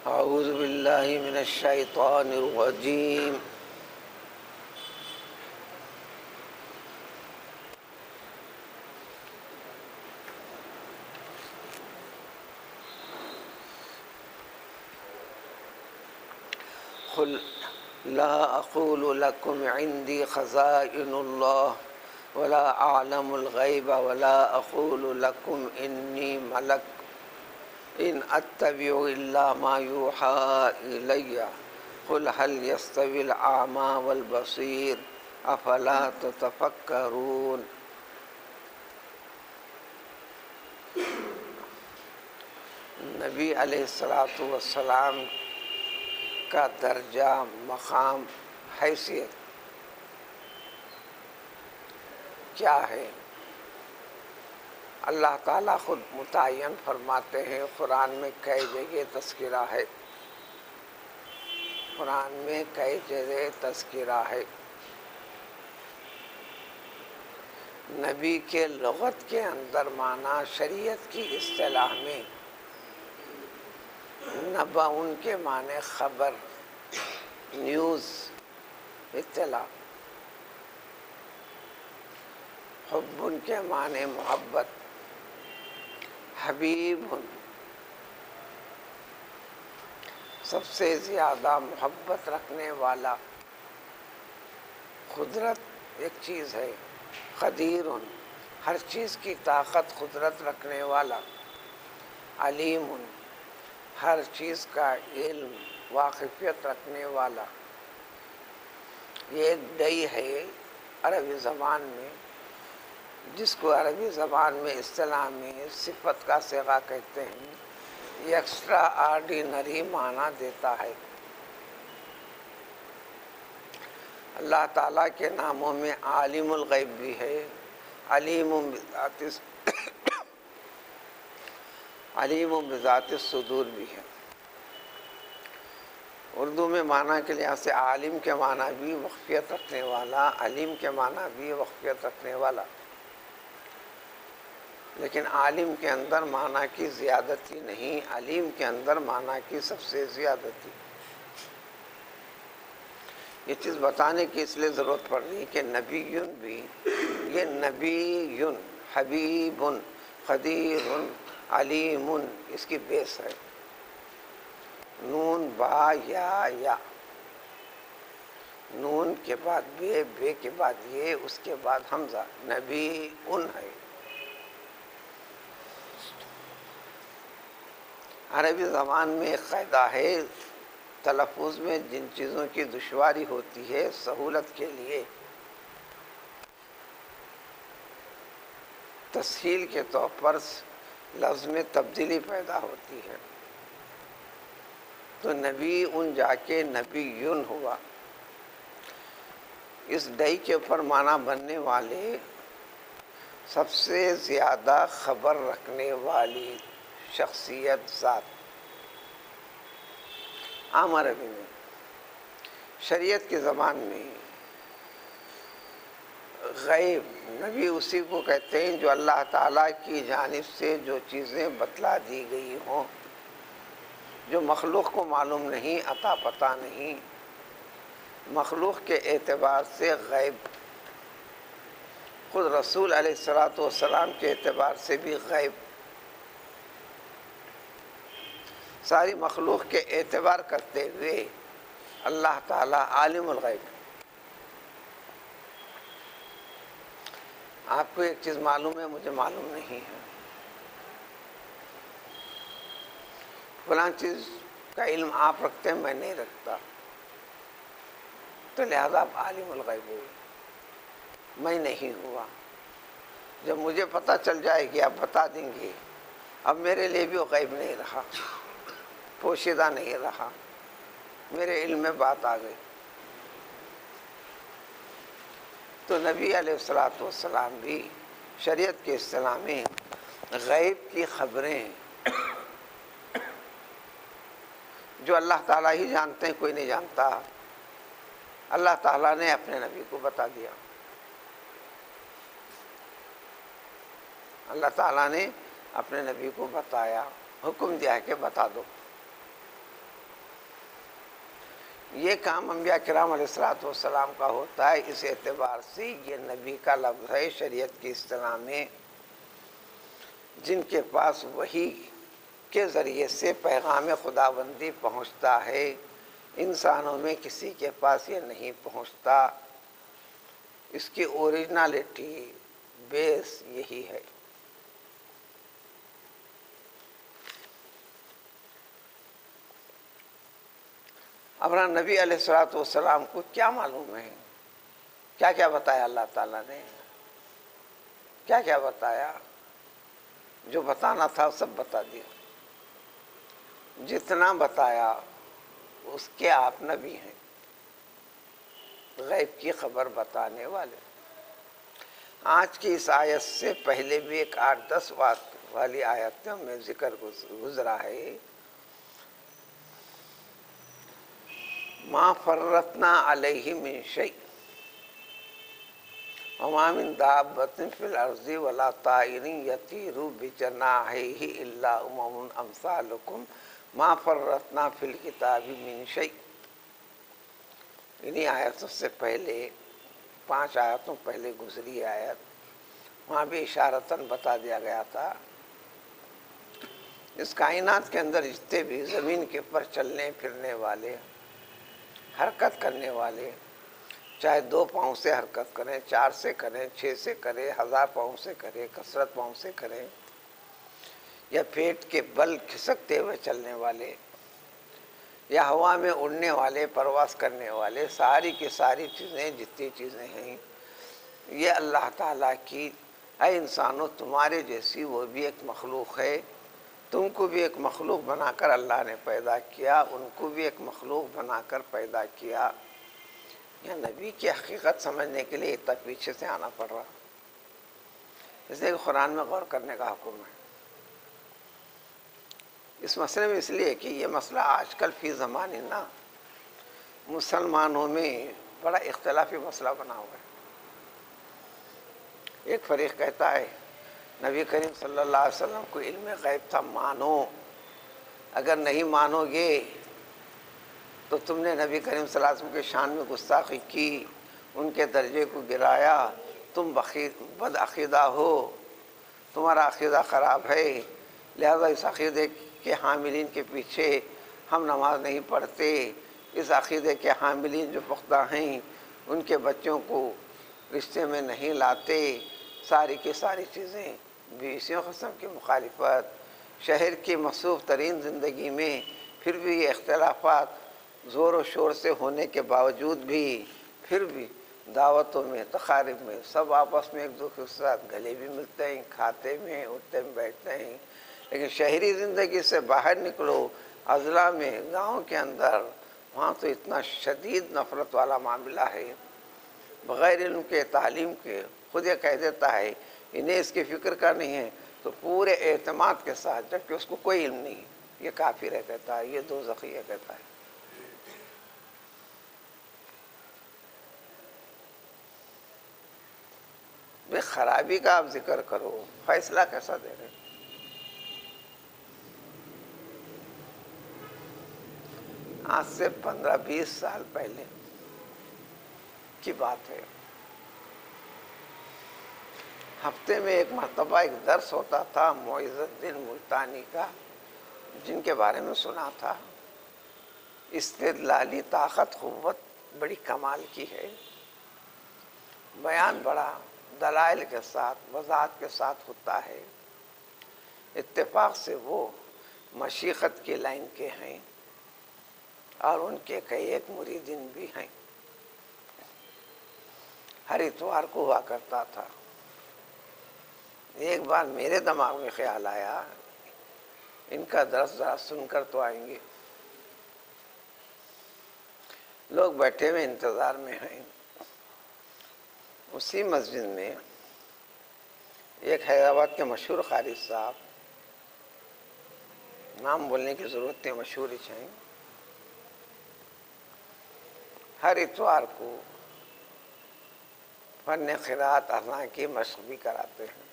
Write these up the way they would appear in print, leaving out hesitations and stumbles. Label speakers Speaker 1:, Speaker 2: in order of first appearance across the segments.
Speaker 1: اعوذ باللہ من الشیطان الرجیم قل لا اقول لكم عندي خزائن الله ولا اعلم الغیب ولا اقول لكم انی ملک ان اتبع الا ما یوحى الی قل هل يستوي الاعمى والبصیر افلا تتفکرون۔ نبی علیہ الصلاۃ والسلام کا درجہ، مقام، حیثیت کیا ہے؟ اللہ تعالیٰ خود متعین فرماتے ہیں۔ قرآن میں کئی جگہ تذکرہ ہے، قرآن میں کئی جگہ تذکرہ ہے۔ نبی کے لغت کے اندر معنی شریعت کی اصطلاح میں نبأ ان کے معنی خبر، نیوز، اطلاع۔ حب ان کے معنی محبت، حبیب ان سب سے زیادہ محبت رکھنے والا۔ قدرت ایک چیز ہے، قدیر ان ہر چیز کی طاقت قدرت رکھنے والا۔ علیم ان ہر چیز کا علم، واقفیت رکھنے والا۔ یہ ایک دئی ہے عربی زبان میں، جس کو عربی زبان میں اصطلاح میں صفت کا صیغہ کہتے ہیں۔ یہ ایکسٹرا آرڈینری معنی دیتا ہے۔ اللہ تعالیٰ کے ناموں میں عالم الغیب بھی ہے، علیم بذات الصدور بھی ہے۔ اردو میں معنی کے لحاظ سے عالم کے معنی بھی وقفیت رکھنے والا، علیم کے معنی بھی وقفیت رکھنے والا، لیکن عالم کے اندر معنی کی زیادتی نہیں، علیم کے اندر معنی کی سب سے زیادتی۔ یہ چیز بتانے کی اس لیے ضرورت پڑ رہی ہے کہ نبیٌ بھی، یہ نبیٌ، حبیب، قدیر، علیم، اس کی بیس ہے۔ نون با یا نون کے بعد بے کے بعد یہ، اس کے بعد حمزہ، نبی ان ہے۔ عربی زبان میں ایک قاعدہ ہے، تلفظ میں جن چیزوں کی دشواری ہوتی ہے سہولت کے لیے تسہیل کے طور پر لفظ میں تبدیلی پیدا ہوتی ہے۔ تو نبی ان جا کے نبیٌ ہوا۔ اس ڈئی کے اوپر معنی بننے والے سب سے زیادہ خبر رکھنے والی شخصیت، ذات۔ عام عربی میں، شریعت کی زبان میں غیب، نبی اسی کو کہتے ہیں جو اللہ تعالیٰ کی جانب سے جو چیزیں بتلا دی گئی ہوں، جو مخلوق کو معلوم نہیں، عطا پتہ نہیں، مخلوق کے اعتبار سے غیب، خود رسول علیہ الصلاۃ والسلام کے اعتبار سے بھی غیب، ساری مخلوق کے اعتبار کرتے ہوئے اللہ تعالیٰ عالم الغیب۔ آپ کو ایک چیز معلوم ہے، مجھے معلوم نہیں ہے، فلاں چیز کا علم آپ رکھتے ہیں، میں نہیں رکھتا، تو لہذا آپ عالم الغیب ہوئے، میں نہیں ہوا۔ جب مجھے پتہ چل جائے گی، آپ بتا دیں گے، اب میرے لیے بھی وہ غیب نہیں رہا، پوشیدہ نہیں رہا، میرے علم میں بات آ گئی۔ تو نبی علیہ الصلاۃ والسلام بھی شریعت کے اصطلاح میں غیب کی خبریں جو اللہ تعالیٰ ہی جانتے ہیں، کوئی نہیں جانتا، اللہ تعالیٰ نے اپنے نبی کو بتا دیا۔ اللہ تعالیٰ نے اپنے نبی کو بتایا، حکم دیا ہے کہ بتا دو۔ یہ کام انبیاء کرام علیہ الصلوۃ والسلام کا ہوتا ہے، اس اعتبار سے یہ نبی کا لفظ ہے شریعت کی اصطلاح میں، جن کے پاس وحی کے ذریعے سے پیغام خداوندی پہنچتا ہے، انسانوں میں کسی کے پاس یہ نہیں پہنچتا۔ اس کی اوریجنلٹی، بیس یہی ہے۔ اپنا نبی علیہ الصلوۃ والسلام کو کیا معلوم ہے؟ کیا کیا بتایا اللہ تعالیٰ نے؟ کیا کیا بتایا؟ جو بتانا تھا سب بتا دیا۔ جتنا بتایا اس کے آپ نبی ہیں، غیب کی خبر بتانے والے۔ آج کی اس آیت سے پہلے بھی ایک 8-10 والی آیتوں میں ذکر گزرا ہے، ما فرطنا علیہ من شیء وما من دابۃ فی الارض ولا طائر یطیر بجناحیہ الا امم امثالکم ما فرطنا فی الکتاب من شیء۔ انہی آیتوں سے پہلے 5 آیتوں پہلے گزری آیت، وہاں بھی اشارتاً بتا دیا گیا تھا اس کائنات کے اندر جتنے بھی زمین کے پر چلنے پھرنے والے، حرکت کرنے والے، چاہے 2 پاؤں سے حرکت کریں، 4 سے کریں، 6 سے کریں، 1000 پاؤں سے کریں، کثرت پاؤں سے کریں، یا پیٹ کے بل کھسکتے ہوئے چلنے والے، یا ہوا میں اڑنے والے، پرواز کرنے والے، ساری کی ساری چیزیں جتنی چیزیں ہیں یہ اللہ تعالیٰ کی، اے انسانوں تمہارے جیسی وہ بھی ایک مخلوق ہے، تم کو بھی ایک مخلوق بنا کر اللہ نے پیدا کیا، ان کو بھی ایک مخلوق بنا کر پیدا کیا۔ یہ نبی کی حقیقت سمجھنے کے لیے اتنا پیچھے سے آنا پڑ رہا، اس لیے کہ قرآن میں غور کرنے کا حکم ہے اس مسئلے میں، اس لیے کہ یہ مسئلہ آج کل فی زماننا مسلمانوں میں بڑا اختلافی مسئلہ بنا ہوا ہے۔ ایک فریق کہتا ہے نبی کریم صلی اللہ علیہ وسلم کو علم غیب تھا، مانو، اگر نہیں مانو گے تو تم نے نبی کریم صلی اللہ علیہ وسلم کے شان میں گستاخی کی، ان کے درجے کو گرایا، تم بد عقیدہ ہو، تمہارا عقیدہ خراب ہے، لہذا اس عقیدے کے حاملین کے پیچھے ہم نماز نہیں پڑھتے، اس عقیدے کے حاملین جو پختہ ہیں ان کے بچوں کو رشتے میں نہیں لاتے، ساری کی ساری چیزیں بھی اسی قسم کی مخالفت، شہر کی مصروف ترین زندگی میں پھر بھی یہ اختلافات زور و شور سے ہونے کے باوجود بھی پھر بھی دعوتوں میں، تقاریب میں سب آپس میں ایک دوسرے کے ساتھ گلے بھی ملتے ہیں، کھاتے میں، اٹھتے میں، بیٹھتے ہیں۔ لیکن شہری زندگی سے باہر نکلو، اضلاع میں، گاؤں کے اندر، وہاں تو اتنا شدید نفرت والا معاملہ ہے، بغیر علم کے، تعلیم کے، خود یہ کہہ دیتا ہے انہیں اس کی فکر کا نہیں ہے تو پورے اعتماد کے ساتھ، جبکہ اس کو کوئی علم نہیں، یہ کافر ہے کہتا ہے، یہ دوزخی ہے کہتا ہے۔ بے خرابی کا آپ ذکر کرو، فیصلہ کیسا دے رہے؟ آج سے 15-20 سال پہلے کی بات ہے، ہفتے میں ایک مرتبہ ایک درس ہوتا تھا معز الدین ملتانی کا، جن کے بارے میں سنا تھا، استدلالی طاقت قوت بڑی کمال کی ہے، بیان بڑا دلائل کے ساتھ، وضاحت کے ساتھ ہوتا ہے۔ اتفاق سے وہ مشیخت کی لائن کے ہیں اور ان کے کئی ایک مریدین بھی ہیں۔ ہر اتوار کو ہوا کرتا تھا۔ ایک بار میرے دماغ میں خیال آیا ان کا درس ذرا سن کر تو آئیں گے، لوگ بیٹھے ہوئے انتظار میں ہیں۔ اسی مسجد میں ایک حیدرآباد کے مشہور قاری صاحب، نام بولنے کی ضرورت نہیں، مشہور ہی ہیں، ہر اتوار کو فن قرات اذان کی مشق بھی کراتے ہیں۔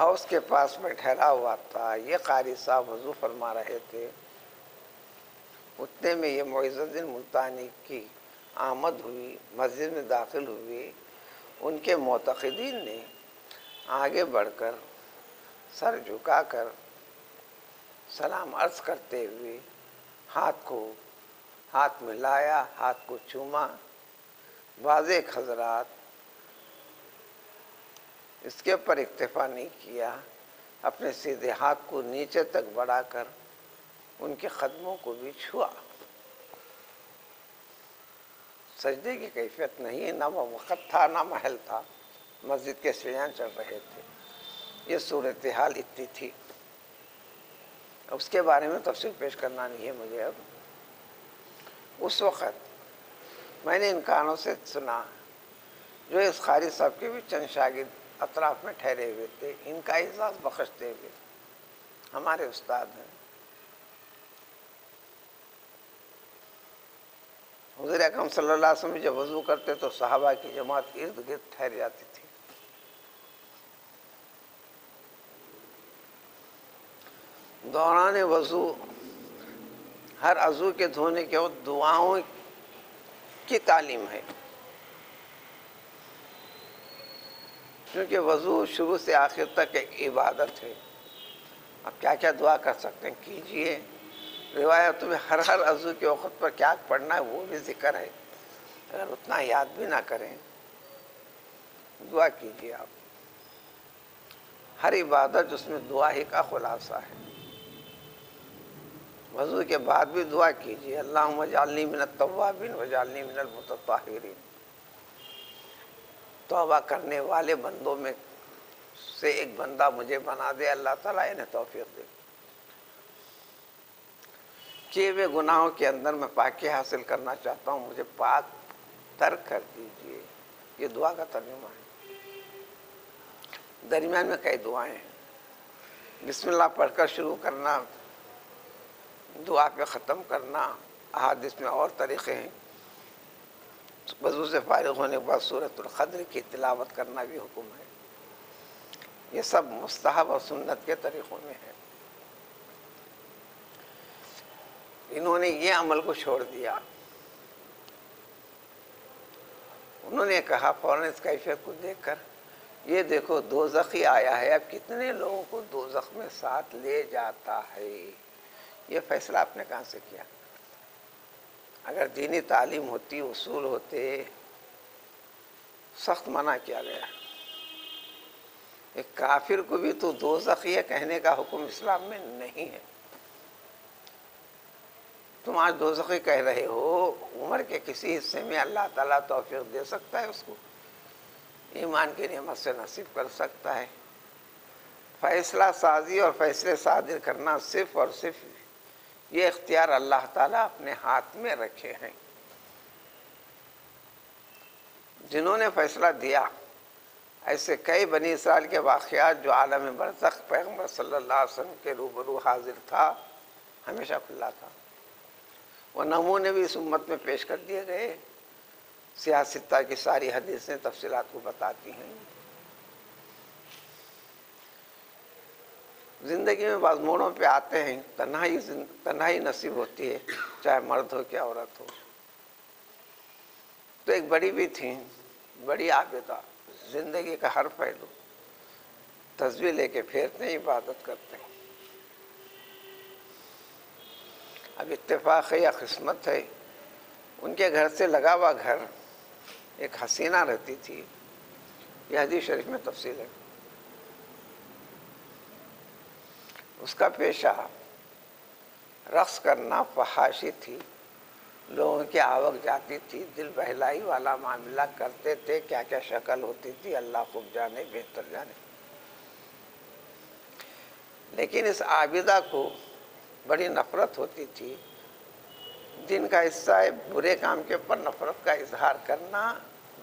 Speaker 1: حوض کے پاس میں ٹھہرا ہوا تھا، یہ قاری صاحب وضو فرما رہے تھے، اتنے میں یہ معز الدین ملتانی کی آمد ہوئی، مسجد میں داخل ہوئی۔ ان کے معتقدین نے آگے بڑھ کر سر جھکا کر سلام عرض کرتے ہوئے ہاتھ میں لایا، ہاتھ کو چوما۔ بعض حضرات اس کے اوپر اکتفا نہیں کیا، اپنے سیدھے ہاتھ کو نیچے تک بڑھا کر ان کے قدموں کو بھی چھوا۔ سجدے کی کیفیت نہیں، نہ وہ وقت تھا نہ محل تھا، مسجد کے سیڑھیاں چڑھ رہے تھے، یہ صورتحال اتنی تھی۔ اس کے بارے میں تفصیل پیش کرنا نہیں ہے مجھے اب۔ اس وقت میں نے ان کانوں سے سنا، جو اس قاری صاحب کے بھی چند شاگرد اطراف میں ٹھہرے ہوئے تھے، ان کا اعزاز بخشتے ہوئے، ہمارے استاد ہیں، حضور اکرم صلی اللہ علیہ وسلم جب وضو کرتے تو صحابہ کی جماعت ارد گرد ٹھہر جاتی تھی۔ دوران وضو ہر عضو کے دھونے کے وقت دعاؤں کی تعلیم ہے، کیونکہ وضو شروع سے آخر تک ایک عبادت ہے۔ اب کیا کیا دعا کر سکتے ہیں کیجئے، روایتوں میں ہر عضو کے وقت پر کیا پڑھنا ہے وہ بھی ذکر ہے، اگر اتنا یاد بھی نہ کریں دعا کیجئے آپ۔ ہر عبادت جس میں دعا ہی کا خلاصہ ہے۔ وضو کے بعد بھی دعا کیجئے، اللہم اجعلنی من التوابین واجعلنی من المتطہرین، توبہ کرنے والے بندوں میں سے ایک بندہ مجھے بنا دے، اللہ تعالیٰ انہیں توفیق دے۔ کیے ہوئے گناہوں کے اندر میں پاکی حاصل کرنا چاہتا ہوں، مجھے پاک ترک کر دیجئے، یہ دعا کا ترجمہ ہے۔ درمیان میں کئی دعائیں ہیں، بسم اللہ پڑھ کر شروع کرنا، دعا پہ ختم کرنا، احادیث میں اور طریقے ہیں۔ وضو سے فارغ ہونے کے بعد سورۃ القدر کی تلاوت کرنا بھی حکم ہے۔ یہ سب مستحب اور سنت کے طریقوں میں ہے۔ انہوں نے یہ عمل کو چھوڑ دیا، انہوں نے کہا فوراً اس کیفیت کو دیکھ کر، یہ دیکھو دوزخی آیا ہے، اب کتنے لوگوں کو دوزخ میں ساتھ لے جاتا ہے۔ یہ فیصلہ آپ نے کہاں سے کیا؟ اگر دینی تعلیم ہوتی، اصول ہوتے، سخت منع کیا گیا۔ ایک کافر کو بھی تو دوزخی ہے کہنے کا حکم اسلام میں نہیں ہے۔ تم آج دوزخی کہہ رہے ہو، عمر کے کسی حصے میں اللہ تعالیٰ توفیق دے سکتا ہے اس کو، ایمان کی نعمت سے نصیب کر سکتا ہے۔ فیصلہ سازی اور فیصلے صادر کرنا صرف اور صرف یہ اختیار اللہ تعالیٰ اپنے ہاتھ میں رکھے ہیں۔ جنہوں نے فیصلہ دیا، ایسے کئی بنی اسرائیل کے واقعات جو عالم برزخ پیغمبر صلی اللہ علیہ وسلم کے روبرو حاضر تھا، ہمیشہ کھلا تھا۔ وہ نمونے بھی اس امت میں پیش کر دیے گئے۔ سیاستہ کی ساری حدیثیں تفصیلات کو بتاتی ہیں۔ زندگی میں بعض موڑوں پہ آتے ہیں، تنہائی نصیب ہوتی ہے، چاہے مرد ہو کہ عورت ہو۔ تو ایک بڑی بھی تھیں، بڑی عابدہ، زندگی کا ہر پہلو تسبیح لے کے پھیرتے ہیں، عبادت کرتے ہیں۔ اب اتفاق ہے یا قسمت ہے، ان کے گھر سے لگا ہوا گھر ایک حسینہ رہتی تھی، یہ حدیث شریف میں تفصیل ہے۔ اس کا پیشہ رقص کرنا، فحاشی تھی، لوگوں کی آوک جاتی تھی، دل بہلائی والا معاملہ کرتے تھے، کیا کیا شکل ہوتی تھی اللہ خوب جانے، بہتر جانے۔ لیکن اس عابدہ کو بڑی نفرت ہوتی تھی۔ دن کا حصہ ہے برے کام کے اوپر نفرت کا اظہار کرنا،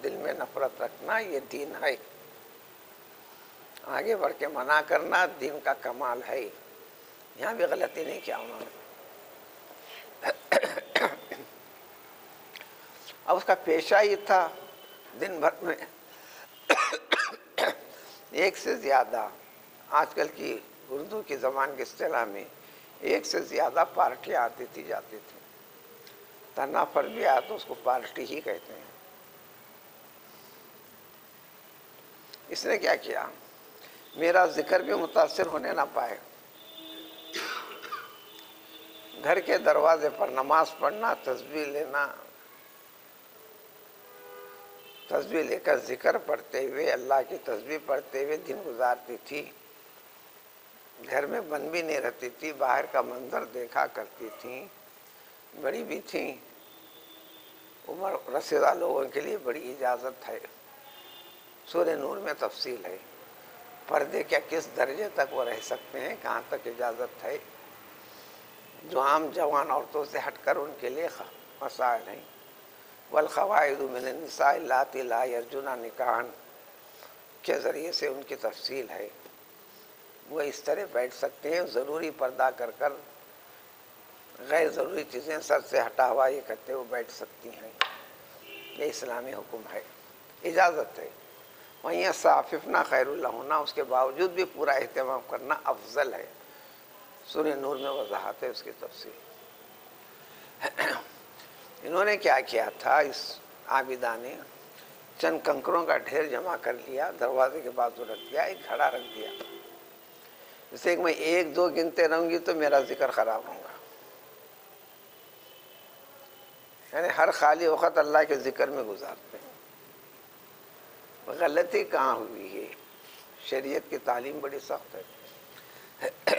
Speaker 1: دل میں نفرت رکھنا، یہ دین ہے۔ آگے بڑھ کے منع کرنا دین کا کمال ہے۔ یہاں بھی غلطی نہیں کیا انہوں نے۔ اب اس کا پیشہ ہی تھا دن بھر میں ایک سے زیادہ آج کل کی اردو کی زبان کی اصطلاح میں ایک سے زیادہ پارٹیاں آتی تھی جاتی تھی. تنافر بھی آیا تو اس کو پارٹی ہی کہتے ہیں. اس نے کیا کیا؟ میرا ذکر بھی متاثر ہونے نہ پائے. گھر کے دروازے پر نماز پڑھنا، تسبیح لینا، تسبیح لے کر ذکر پڑھتے ہوئے، اللہ کی تسبیح پڑھتے ہوئے دن گزارتی تھی. گھر میں بند بھی نہیں رہتی تھی، باہر کا منظر دیکھا کرتی تھیں. بڑی بھی تھیں، عمر رسیدہ لوگوں کے لیے بڑی اجازت ہے. سورہ نور میں تفصیل ہے. پردے کیا کس درجے تک وہ رہ سکتے ہیں، کہاں تک اجازت ہے، جو عام جوان عورتوں سے ہٹ کر ان کے لیے مسائل ہیں. والقواعد من النساء اللاتی لا یرجون نکاحا کے ذریعے سے ان کی تفصیل ہے. وہ اس طرح بیٹھ سکتے ہیں، ضروری پردہ کر کر غیر ضروری چیزیں سر سے ہٹا ہوا یہ کرتے ہوئے بیٹھ سکتی ہیں. یہ اسلامی حکم ہے، اجازت ہے. وہیں صاففنا خیر لہن، اس کے باوجود بھی پورا اہتمام کرنا افضل ہے. سورہ نور میں وضاحت ہے اس کی تفصیل. انہوں نے کیا کیا تھا، اس عابدہ نے چند کنکروں کا ڈھیر جمع کر لیا، دروازے کے بازو رکھ دیا، ایک گھڑا رکھ دیا. جیسے کہ میں 1 2 گنتے رہوں گی تو میرا ذکر خراب ہوگا. یعنی ہر خالی وقت اللہ کے ذکر میں گزارتے ہیں. غلطی کہاں ہوئی ہے؟ شریعت کی تعلیم بڑی سخت ہے.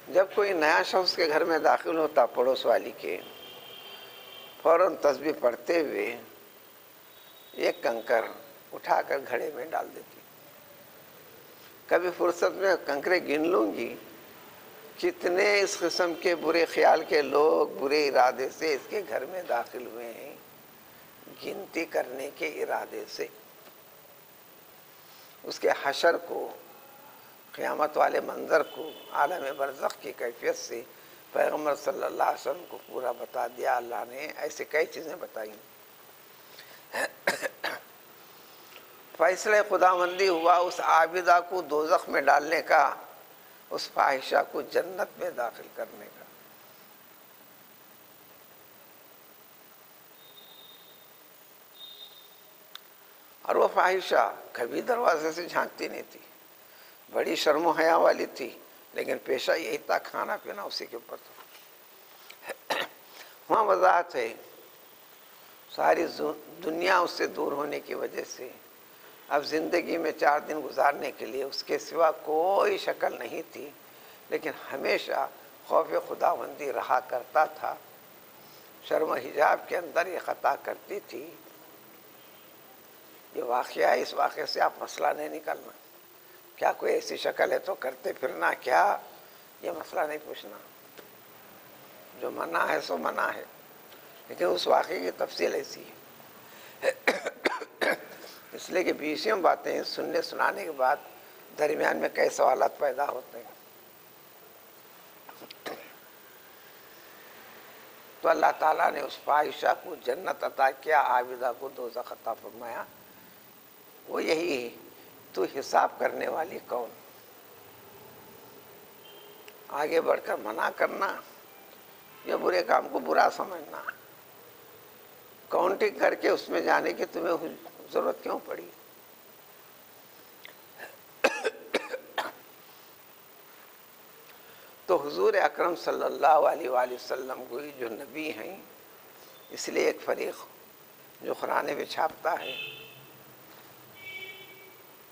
Speaker 1: جب کوئی نیا شخص کے گھر میں داخل ہوتا پڑوس والی کے، فوراً تسبیح پڑھتے ہوئے ایک کنکر اٹھا کر گھڑے میں ڈال دیتی. کبھی فرصت میں کنکرے گن لوں گی کتنے اس قسم کے برے خیال کے لوگ برے ارادے سے اس کے گھر میں داخل ہوئے ہیں، گنتی کرنے کے ارادے سے. اس کے حشر کو، قیامت والے منظر کو، عالم برزخ کی کیفیت سے پیغمبر صلی اللہ علیہ وسلم کو پورا بتا دیا. اللہ نے ایسے کئی چیزیں بتائیں. فیصلہ خداوندی ہوا اس عابدہ کو دوزخ میں ڈالنے کا، اس فاحشہ کو جنت میں داخل کرنے کا. اور وہ فاحشہ کبھی دروازے سے جھانکتی نہیں تھی، بڑی شرم و حیا والی تھی، لیکن پیشہ یہی تھا، کھانا پینا اسی کے اوپر تھا. وہاں وضاحت ہے، ساری دنیا اس سے دور ہونے کی وجہ سے اب زندگی میں 4 دن گزارنے کے لیے اس کے سوا کوئی شکل نہیں تھی، لیکن ہمیشہ خوف خداوندی رہا کرتا تھا. شرم و حجاب کے اندر یہ خطا کرتی تھی. یہ واقعہ ہے، اس واقعے سے آپ مسئلہ نہیں نکالنا. کیا کوئی ایسی شکل ہے تو کرتے پھرنا کیا، یہ مسئلہ نہیں پوچھنا. جو منع ہے سو منع ہے، لیکن اس واقعے کی تفصیل ایسی ہے. اس لیے کہ 20 باتیں سننے سنانے کے بعد درمیان میں کئی سوالات پیدا ہوتے ہیں. تو اللہ تعالیٰ نے اس فاحشہ کو جنت عطا کیا، عابدہ کو دوزخ عطا فرمایا. وہ یہی ہے، تو حساب کرنے والی کون؟ آگے بڑھ کر منع کرنا یا برے کام کو برا سمجھنا؟ کاؤنٹنگ کر کے اس میں جانے کی تمہیں ضرورت کیوں پڑی؟ تو حضور اکرم صلی اللہ علیہ وآلہ وسلم کو جو نبی ہیں، اس لیے ایک فریق جو قرآن میں چھاپتا ہے،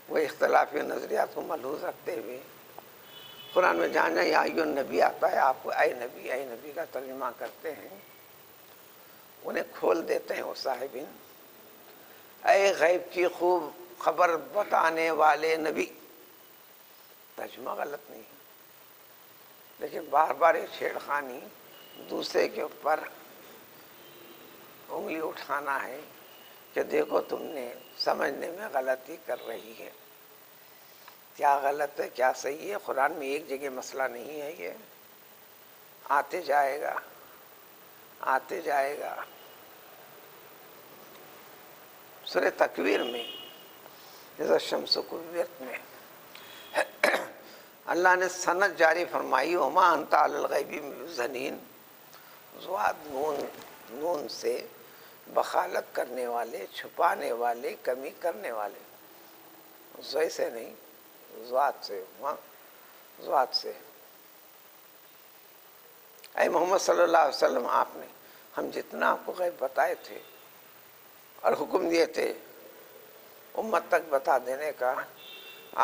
Speaker 1: وہ اختلافی نظریات کو ملحوظ رکھتے ہوئے قرآن میں جہاں یا ایھا النبی آتا ہے، آپ کو اے نبی کا ترجمہ کرتے ہیں. انہیں کھول دیتے ہیں وہ صاحبین، اے غیب کی خوب خبر بتانے والے نبی. ترجمہ غلط نہیں ہے، لیکن بار بار یہ چھیڑخانی، دوسرے کے اوپر انگلی اٹھانا ہے کہ دیکھو تم نے سمجھنے میں غلطی کر رہی ہے. کیا غلط ہے کیا صحیح ہے؟ قرآن میں ایک جگہ مسئلہ نہیں ہے. یہ آتے جائے گا آتے جائے گا. سورہ تکویر میں جیسا شمس و کویت میں اللہ نے سند جاری فرمائی وما انت علی الغیب بضنین، ضاد نون سے بخالت کرنے والے، چھپانے والے، کمی کرنے والے، زوی سے نہیں، ضاد سے، ضاد سے۔ اے محمد صلی اللہ علیہ وسلم، آپ نے ہم جتنا آپ کو غیب بتائے تھے اور حکم دیے تھے امت تک بتا دینے کا،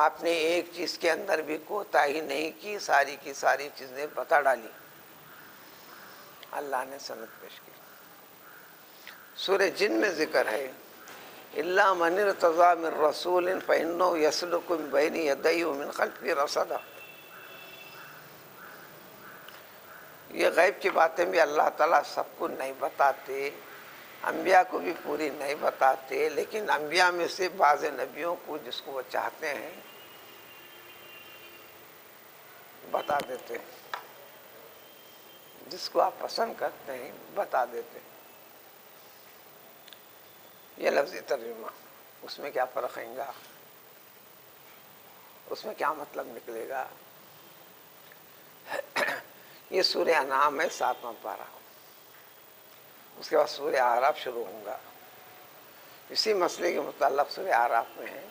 Speaker 1: آپ نے ایک چیز کے اندر بھی کوتاہی نہیں کی، ساری کی ساری چیزیں بتا ڈالی، اللہ نے سند پیش کی۔ سورہ جن میں ذکر ہے الا من ارتضی من رسول فانه يسلك من بين يديه ومن خلفه رصدا۔ یہ غیب کی باتیں بھی اللہ تعالیٰ سب کو نہیں بتاتے، انبیاء کو بھی پوری نہیں بتاتے، لیکن انبیاء میں سے بعض نبیوں کو جس کو وہ چاہتے ہیں بتا دیتے ہیں، جس کو آپ پسند کرتے ہیں بتا دیتے ہیں۔ یہ لفظی ترجمہ، اس میں کیا فرق آئے گا، اس میں کیا مطلب نکلے گا۔ یہ سورہ انعام ہے 7واں پارہ، اس کے بعد سورہ اعراف شروع ہوں گا۔ اسی مسئلے کے متعلق سورہ اعراف میں ہے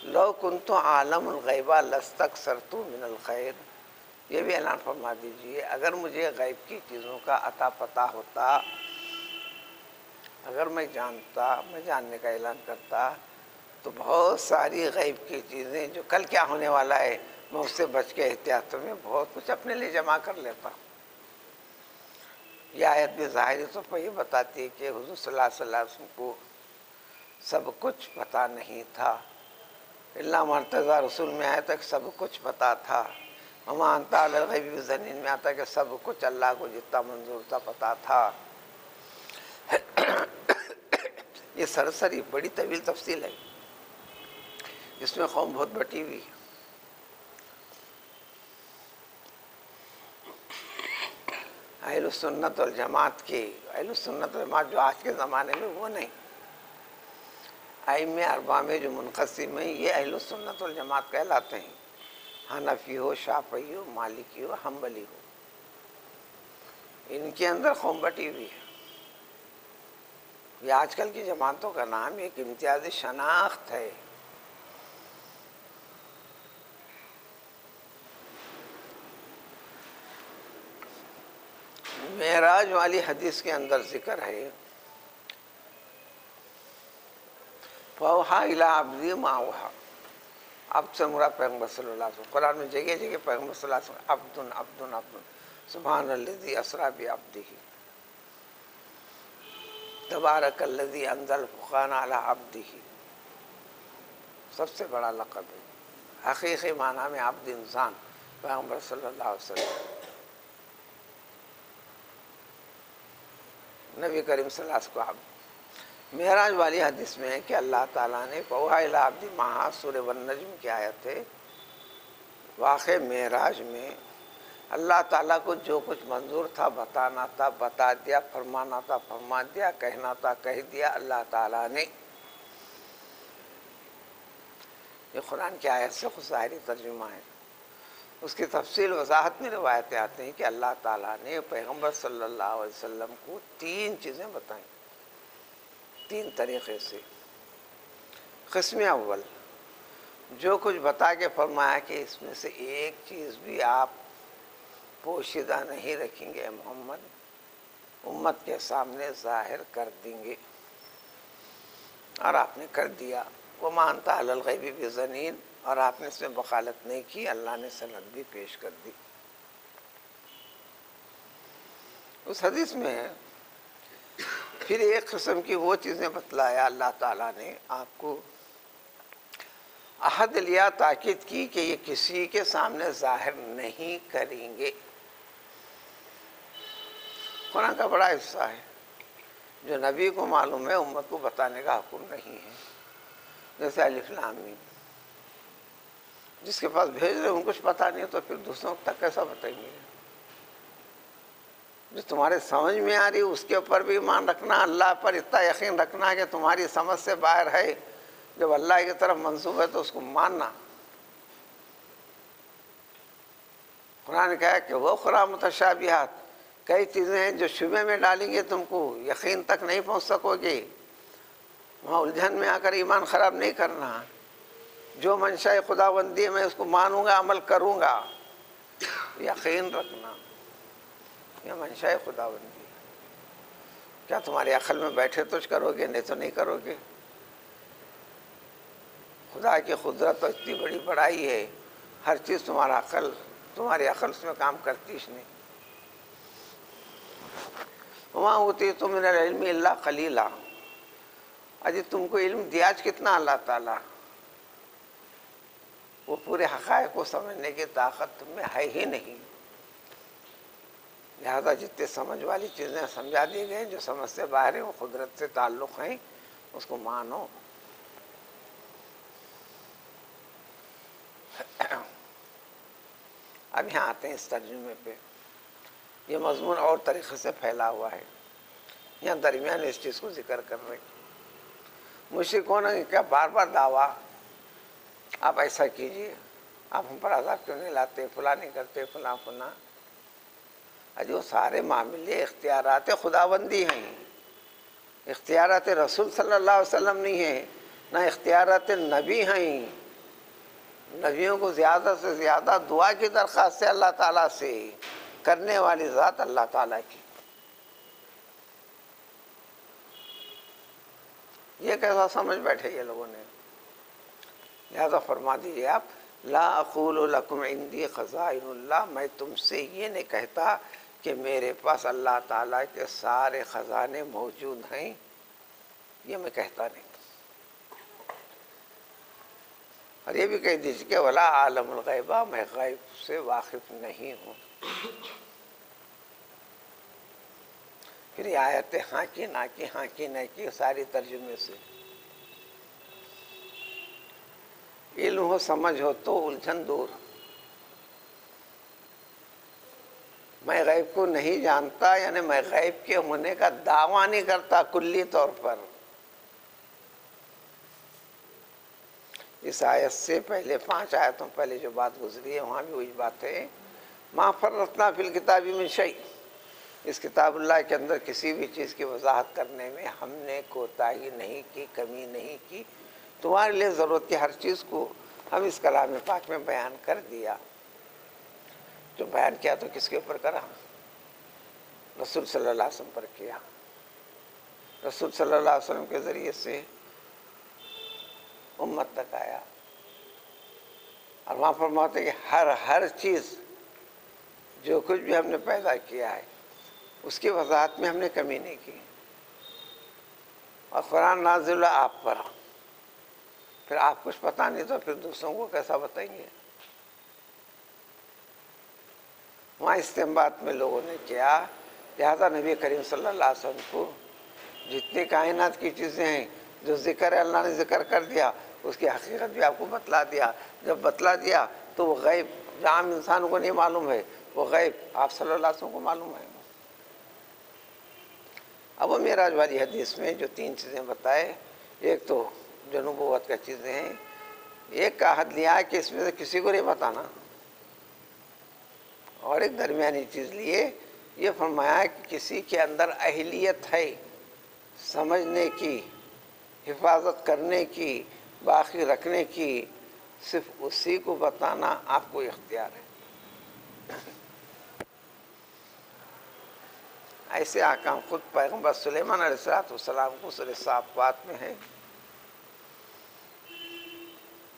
Speaker 1: لو کنت عالم الغیب لاستکثرت من الخیر، یہ بھی اعلان فرما دیجئے اگر مجھے غیب کی چیزوں کا عطا پتہ ہوتا، اگر میں جانتا، میں جاننے کا اعلان کرتا تو بہت ساری غیب کی چیزیں جو کل کیا ہونے والا ہے میں اس سے بچ کے احتیاط میں بہت کچھ اپنے لیے جمع کر لیتا۔ یہ آیت بھی ظاہری طور پر یہ بتاتی ہے کہ حضور صلی اللہ علیہ وسلم کو سب کچھ پتہ نہیں تھا، الا مرتضی رسول میں آیا تھا کہ سب کچھ پتہ تھا، وما انت علی الغیب بضنین میں آتا کہ سب کچھ اللہ کو جتنا منظور تھا پتہ تھا۔ یہ سرسری بڑی طویل تفصیل ہے، اس میں قوم بہت بٹی ہوئی ہے۔ اہل سنت والجماعت کے، اہل سنت والجماعت جو آج کے زمانے میں وہ نہیں، ائمہ اربعہ میں جو منقسم ہیں یہ اہل سنت والجماعت کہلاتے ہیں، حنفی ہو، شافعی ہو، مالکی ہو، حنبلی ہو، ان کے اندر قوم بٹی ہوئی ہے۔ یہ آج کل کی جماعتوں کا نام ایک امتیازی شناخت ہے۔ معراج والی حدیث کے اندر ذکر ہے فَأَوْحَىٰ إِلَىٰ عَبْدِهِ مَا أَوْحَىٰ، عبد سے مراد پیغمبر صلی اللہ علیہ وسلم۔ قرآن میں جگہ جگہ پیغمبر صلی اللہ علیہ وسلم عبد عبد عبد، سبحان الذی اسریٰ بعبدہ، تبارک الذی انزل الفرقان علی عبدہ، سب سے بڑا لقب ہے۔ حقیقی معنی میں عبد انسان پیغمبر صلی اللہ علیہ وسلم، نبی کریم صلی اللہ علیہ وسلم کو عبد۔ معراج والی حدیث میں ہے کہ اللہ تعالیٰ نے فَأَوْحَىٰ إِلَىٰ عَبْدِهِ مَا أَوْحَىٰ، سورہ والنجم کی آیت ہے۔ واقع معراج میں اللہ تعالیٰ کو جو کچھ منظور تھا بتانا تھا بتا دیا، فرمانا تھا فرما دیا، کہنا تھا کہہ دیا اللہ تعالیٰ نے۔ یہ قرآن کی آیت سے خود ظاہری ترجمہ ہے، اس کی تفصیل وضاحت میں روایتیں آتے ہیں کہ اللہ تعالیٰ نے پیغمبر صلی اللہ علیہ وسلم کو 3 چیزیں بتائیں، 3 طریقے سے۔ قسم اول، جو کچھ بتا کے فرمایا کہ اس میں سے ایک چیز بھی آپ پوشیدہ نہیں رکھیں گے محمد، امت کے سامنے ظاہر کر دیں گے، اور آپ نے کر دیا۔ وَمَا أَنْتَ عَلَى الْغَيْبِ بِضَنِينٍ، اور آپ نے اس میں بخالت نہیں کی، اللہ نے سند بھی پیش کر دی۔ اس حدیث میں پھر ایک قسم کی وہ چیزیں بتلایا اللہ تعالیٰ نے آپ کو، عہد لیا، تاکید کی کہ یہ کسی کے سامنے ظاہر نہیں کریں گے۔ قرآن کا بڑا حصہ ہے جو نبی کو معلوم ہے امت کو بتانے کا حکم نہیں ہے، جیسے الف لام میم، جس کے پاس بھیج رہے ان کچھ پتہ نہیں تو پھر دوسروں تک کیسا بتائیں گے؟ جو تمہارے سمجھ میں آ رہی اس کے اوپر بھی ایمان رکھنا، اللہ پر اتنا یقین رکھنا کہ تمہاری سمجھ سے باہر ہے، جب اللہ کی طرف منسوب ہے تو اس کو ماننا۔ قرآن نے کہا کہ وہ اخری متشابہات، کئی چیزیں ہیں جو شبہ میں ڈالیں گے تم کو، یقین تک نہیں پہنچ سکو گے، وہاں الجھن میں آ کر ایمان خراب نہیں کرنا۔ جو منشاء خداوندی ہے میں اس کو مانوں گا، عمل کروں گا، یقین رکھنا یہ منشاء خداوندی ہے۔ کیا تمہاری عقل میں بیٹھے تو کرو گے، نہیں تو نہیں کرو گے۔ خدا کی قدرت تو اتنی بڑی بڑائی ہے، ہر چیز تمہاری عقل اس میں کام کرتی اس نہیں۔ وَمَا أُوتِيتُم مِّنَ الْعِلْمِ إِلَّا قَلِيلًا، اجی تم کو علم دیا کتنا اللہ تعالیٰ، وہ پورے حقائق کو سمجھنے کی طاقت تم میں ہے ہی نہیں، لہذا جتنے سمجھ والی چیزیں سمجھا دی گئے، جو سمجھ سے باہر ہیں وہ قدرت سے تعلق ہیں، اس کو مانو۔ اب یہاں آتے ہیں اس ترجمے پہ، یہ مضمون اور طریقے سے پھیلا ہوا ہے، یہاں درمیان اس چیز کو ذکر کر رہے ہیں۔ مشرکوں نے کیا بار بار دعویٰ، آپ ایسا کیجئے، آپ ہم پر عذاب کیوں نہیں لاتے، فلاں نہیں کرتے، فلاں فلاں۔ اجی وہ سارے معاملے اختیارات خداوندی ہیں، اختیارات رسول صلی اللہ علیہ وسلم نہیں ہیں، نہ اختیارات نبی ہیں۔ نبیوں کو زیادہ سے زیادہ دعا کی درخواست ہے اللہ تعالیٰ سے، کرنے والی ذات اللہ تعالیٰ کی۔ یہ کیسا سمجھ بیٹھے یہ لوگوں نے؟ لہذا فرما دیجیے آپ، لا اقول لکم عندی خزائن اللہ، میں تم سے یہ نہیں کہتا کہ میرے پاس اللہ تعالیٰ کے سارے خزانے موجود ہیں، یہ میں کہتا نہیں۔ اور یہ بھی کہہ دیجیے کہ ولا عالم الغیبہ، میں غیب سے واقف نہیں ہوں۔ پھر یہ آیتیں ہاں کی نہ کی، ہاں کی نہ کی، ساری ترجمے سے علم ہو، سمجھ ہو تو الجھن دور۔ میں غیب کو نہیں جانتا، یعنی میں غیب کے ہونے کا دعویٰ نہیں کرتا کلی طور پر۔ اس آیت سے پہلے 5 آیتوں پہلے جو بات گزری ہے وہاں بھی وہی بات ہے، ما فرطنا فی الکتاب من شیء، اس کتاب اللہ کے اندر کسی بھی چیز کی وضاحت کرنے میں ہم نے کوتاہی نہیں کی، کمی نہیں کی۔ تمہارے لیے ضرورت کی ہر چیز کو ہم اس کلام پاک میں بیان کر دیا۔ جو بیان کیا تو کس کے اوپر کرا؟ رسول صلی اللہ علیہ وسلم پر کیا۔ رسول صلی اللہ علیہ وسلم کے ذریعے سے امت تک آیا، اور وہاں فرماتے کہ ہر چیز جو کچھ بھی ہم نے پیدا کیا ہے اس کی وضاحت میں ہم نے کمی نہیں کی۔ اور قرآن نازل آپ پر، پھر آپ کچھ پتہ نہیں تو پھر دوسروں کو کیسا بتائیں گے؟ وہاں استنباط میں لوگوں نے کیا، لہذا نبی کریم صلی اللہ علیہ وسلم کو جتنی کائنات کی چیزیں ہیں جو ذکر ہے اللہ نے ذکر کر دیا، اس کی حقیقت بھی آپ کو بتلا دیا۔ جب بتلا دیا تو وہ غیب جو عام انسانوں کو نہیں معلوم ہے، وہ غیب آپ صلی اللہ علیہ وسلم کو معلوم ہے۔ اب وہ معراج والی حدیث میں جو 3 چیزیں بتائے، ایک تو جو نبوت کا چیزیں ہیں، ایک کا عہد لیا کہ اس میں سے کسی کو نہیں بتانا، اور ایک درمیانی چیز لیے یہ فرمایا کہ کسی کے اندر اہلیت ہے سمجھنے کی، حفاظت کرنے کی، باقی رکھنے کی، صرف اسی کو بتانا آپ کو اختیار ہے۔ ایسے احکام خود پیغمبر سلیمان علیہ السلام کو سورہ صافات میں ہے،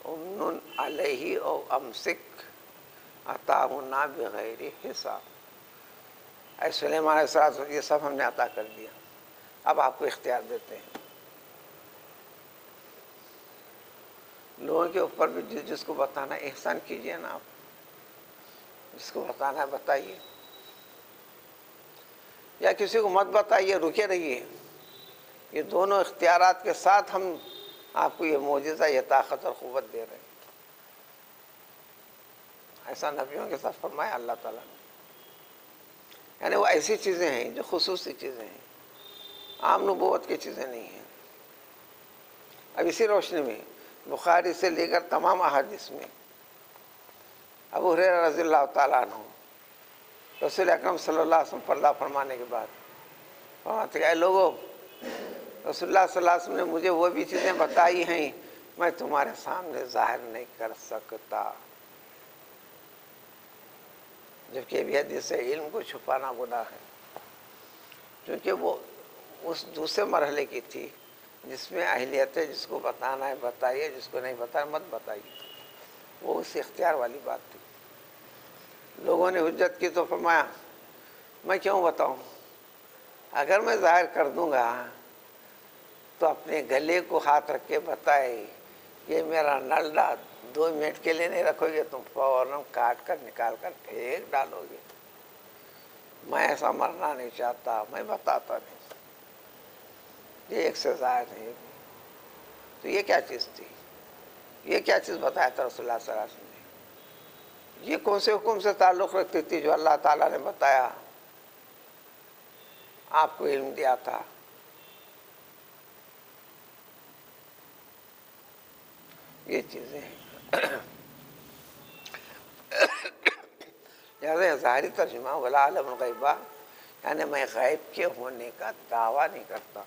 Speaker 1: امن علیہ او امسک عطاؤنا بغیر حساب۔ اے سلیمان علیہ السلام، یہ سب ہم نے عطا کر دیا، اب آپ کو اختیار دیتے ہیں۔ لوگوں کے اوپر بھی جس کو بتانا ہے احسان کیجئے نا، آپ جس کو بتانا ہے بتائیے، یا کسی کو مت بتائیے، رکے رہیے۔ یہ دونوں اختیارات کے ساتھ ہم آپ کو یہ معجزہ، یہ طاقت اور قوت دے رہے ہیں۔ ایسا نبیوں کے ساتھ فرمایا اللہ تعالیٰ نے، یعنی وہ ایسی چیزیں ہیں جو خصوصی چیزیں ہیں، عام نبوت کی چیزیں نہیں ہیں۔ اب اسی روشنی میں بخاری سے لے کر تمام احادیث میں ابو ہریرہ رضی اللہ تعالیٰ عنہ رسول اکرم صلی اللہ علیہ وسلم پردہ فرمانے کے بعد فرماتے کہ اے لوگوں، رسول اللہ صلی اللہ علیہ وسلم نے مجھے وہ بھی چیزیں بتائی ہیں میں تمہارے سامنے ظاہر نہیں کر سکتا، جبکہ بھی حدیث سے علم کو چھپانا گناہ ہے، کیونکہ وہ اس دوسرے مرحلے کی تھی جس میں اہلیت ہے، جس کو بتانا ہے بتائیے، جس کو نہیں بتانا مت بتائیے، وہ اس اختیار والی بات تھی۔ لوگوں نے حجت کی تو فرمایا میں کیوں بتاؤں، اگر میں ظاہر کر دوں گا تو اپنے گلے کو ہاتھ رکھ کے بتائے یہ میرا نلڈا 2 منٹ کے لیے نہیں رکھو گے، تم فوراً کاٹ کر نکال کر پھینک ڈالو گے، میں ایسا مرنا نہیں چاہتا، میں بتاتا نہیں، یہ ایک سے ظاہر نہیں۔ تو یہ کیا چیز تھی، یہ کیا چیز بتایا تھا رسول اللہ صلی اللہ علیہ وسلم نے؟ یہ کون سے حکم سے تعلق رکھتی تھی جو اللہ تعالیٰ نے بتایا، آپ کو علم دیا تھا؟ یہ چیزیں ہیں ظاہری ترجمہ ولا عالم الغیبہ، یعنی میں غیب کے ہونے کا دعویٰ نہیں کرتا۔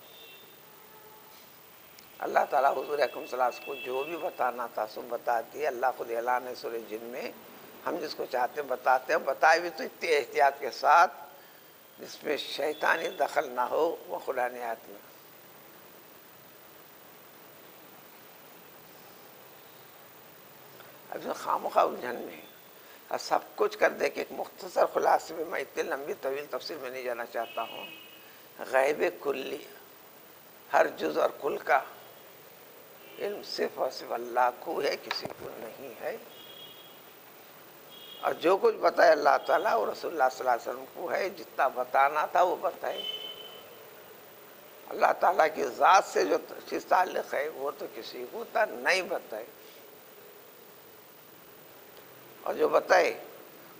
Speaker 1: اللہ تعالیٰ حضور اکرم صلی اللہ علیہ وسلم کو جو بھی بتانا تھا سب بتا دیے۔ اللہ خود اعلان ہے سورہ جن میں، ہم جس کو چاہتے ہیں بتاتے ہیں، بتائے بھی تو اتنی احتیاط کے ساتھ جس میں شیطانی دخل نہ ہو، وہ خدا نے آیت میں۔ اب خامخواہ الجھن میں اور سب کچھ کر دے کہ ایک مختصر خلاصے میں، میں اتنی لمبی طویل تفصیل میں نہیں جانا چاہتا ہوں۔ غیب کلی، ہر جز اور کل کا علم صرف اور صرف اللہ کو ہے، کسی کو نہیں ہے، اور جو کچھ بتائے اللہ تعالیٰ اور رسول اللہ صلی اللہ علیہ وسلم کو ہے، جتنا بتانا تھا وہ بتائے۔ اللہ تعالیٰ کی ذات سے جو چیز تعلق ہے وہ تو کسی کو تا نہیں بتائے، اور جو بتائے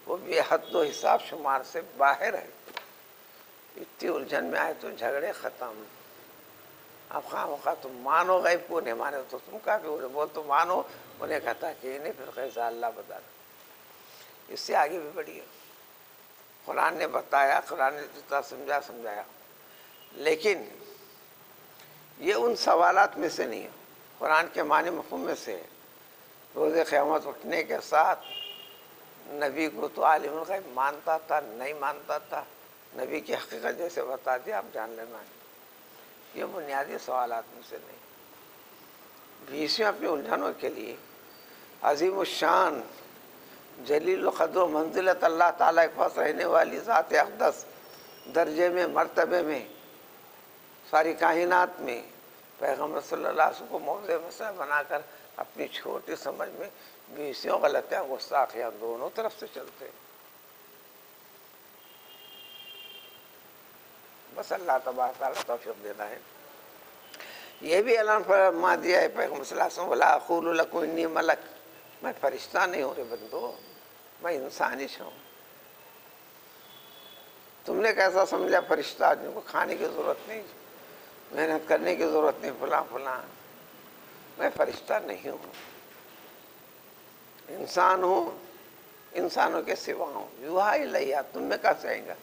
Speaker 1: وہ بے حد و حساب شمار سے باہر ہے۔ اتنی الجھن میں آئے تو جھگڑے ختم۔ اب خواہ تم مانو غیب کو، نہیں مانے تو تم کافی ہو رہے، بول تو مانو، انہیں کہتا کہ نہیں، پھر کیسا اللہ بتا رہا۔ اس سے آگے بھی بڑھی ہے، قرآن نے بتایا، قرآن نے جتنا سمجھایا، لیکن یہ ان سوالات میں سے نہیں ہے، قرآن کے معنی مفہوم میں سے ہے۔ روز قیامت اٹھنے کے ساتھ نبی کو تو عالم الغیب مانتا تھا، نہیں مانتا تھا، نبی کی حقیقت جیسے بتا دیا آپ جان لینا ہے، یہ بنیادی سوالات میں سے نہیں۔ بیسویں اپنی الجھنوں کے لیے عظیم الشان جلیل القدر و منزلت اللہ تعالیٰ کے پاس رہنے والی ذات اقدس درجے میں، مرتبے میں، ساری کائنات میں پیغمبر صلی اللہ علیہ وسلم کو موضع مسئلہ بنا کر اپنی چھوٹی سمجھ میں بیسیوں غلطیاں گستاخیاں دونوں طرف سے چلتے ہیں۔ بس اللہ تبارک تعالیٰ توفیق دینا ہے۔ یہ بھی اعلان فرما دیا ہے پیغمبر صلی اللہ علیہ وسلم، وَلَا أَقُولُ لَكُمْ إِنِّي مَلَكٌ، میں فرشتہ نہیں ہوں رے بندو، میں انسانی ہوں۔ تم نے کیسا سمجھا فرشتہ جن کو کھانے کی ضرورت نہیں، محنت کرنے کی ضرورت نہیں، فلاں، میں فرشتہ نہیں ہوں، انسان ہوں، انسانوں کے سوا ہوں۔ یوحا الیہ، تم میں کیسے آئے گا؟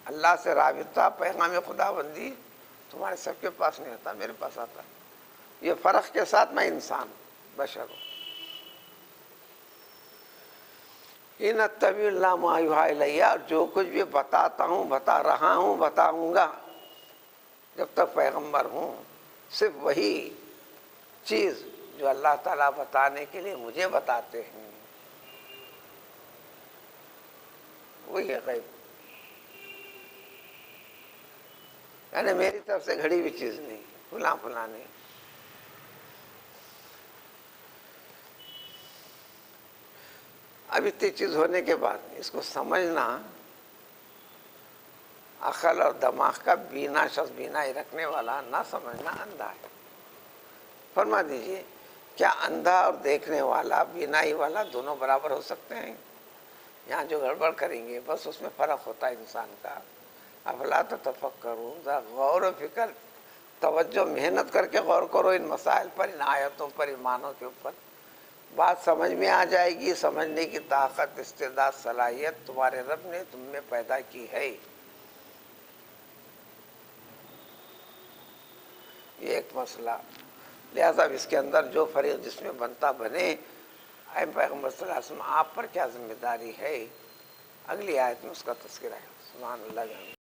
Speaker 1: اللہ سے رابطہ، پیغام خدا بندی تمہارے سب کے پاس نہیں ہوتا، میرے پاس آتا۔ یہ فرق کے ساتھ میں انسان بشر ہوں۔ ان اتبع الا ما یوحی الیہ، جو کچھ بھی بتاتا ہوں، بتا رہا ہوں، بتاؤں گا جب تک پیغمبر ہوں، صرف وہی چیز جو اللہ تعالیٰ بتانے کے لیے مجھے بتاتے ہیں، وہی ہے غیب، یعنی میری طرف سے گھڑی ہوئی چیز نہیں، فلاں نہیں۔ اب اتنی چیز ہونے کے بعد اس کو سمجھنا عقل اور دماغ کا بینا شخص، بینائی رکھنے والا، نہ سمجھنا اندھا ہے۔ فرما دیجئے کیا اندھا اور دیکھنے والا، بینائی والا دونوں برابر ہو سکتے ہیں؟ یہاں جو گڑبڑ کریں گے بس اس میں فرق ہوتا ہے انسان کا۔ افلا تتفکرون، ذرا غور و فکر، توجہ، محنت کر کے غور کرو ان مسائل پر، ان آیتوں پر، ایمانوں کے اوپر۔ بات سمجھ میں آ جائے گی. سمجھنے کی طاقت، استعداد، صلاحیت تمہارے رب نے تم میں پیدا کی ہے. یہ ایک مسئلہ. لہذا اس کے اندر جو فریق جس میں بنتا بنے. اے پیغمبر صلی اللہ علیہ وسلم آپ پر کیا ذمہ داری ہے؟ اگلی آیت میں اس کا تذکرہ ہے. سبحان اللہ.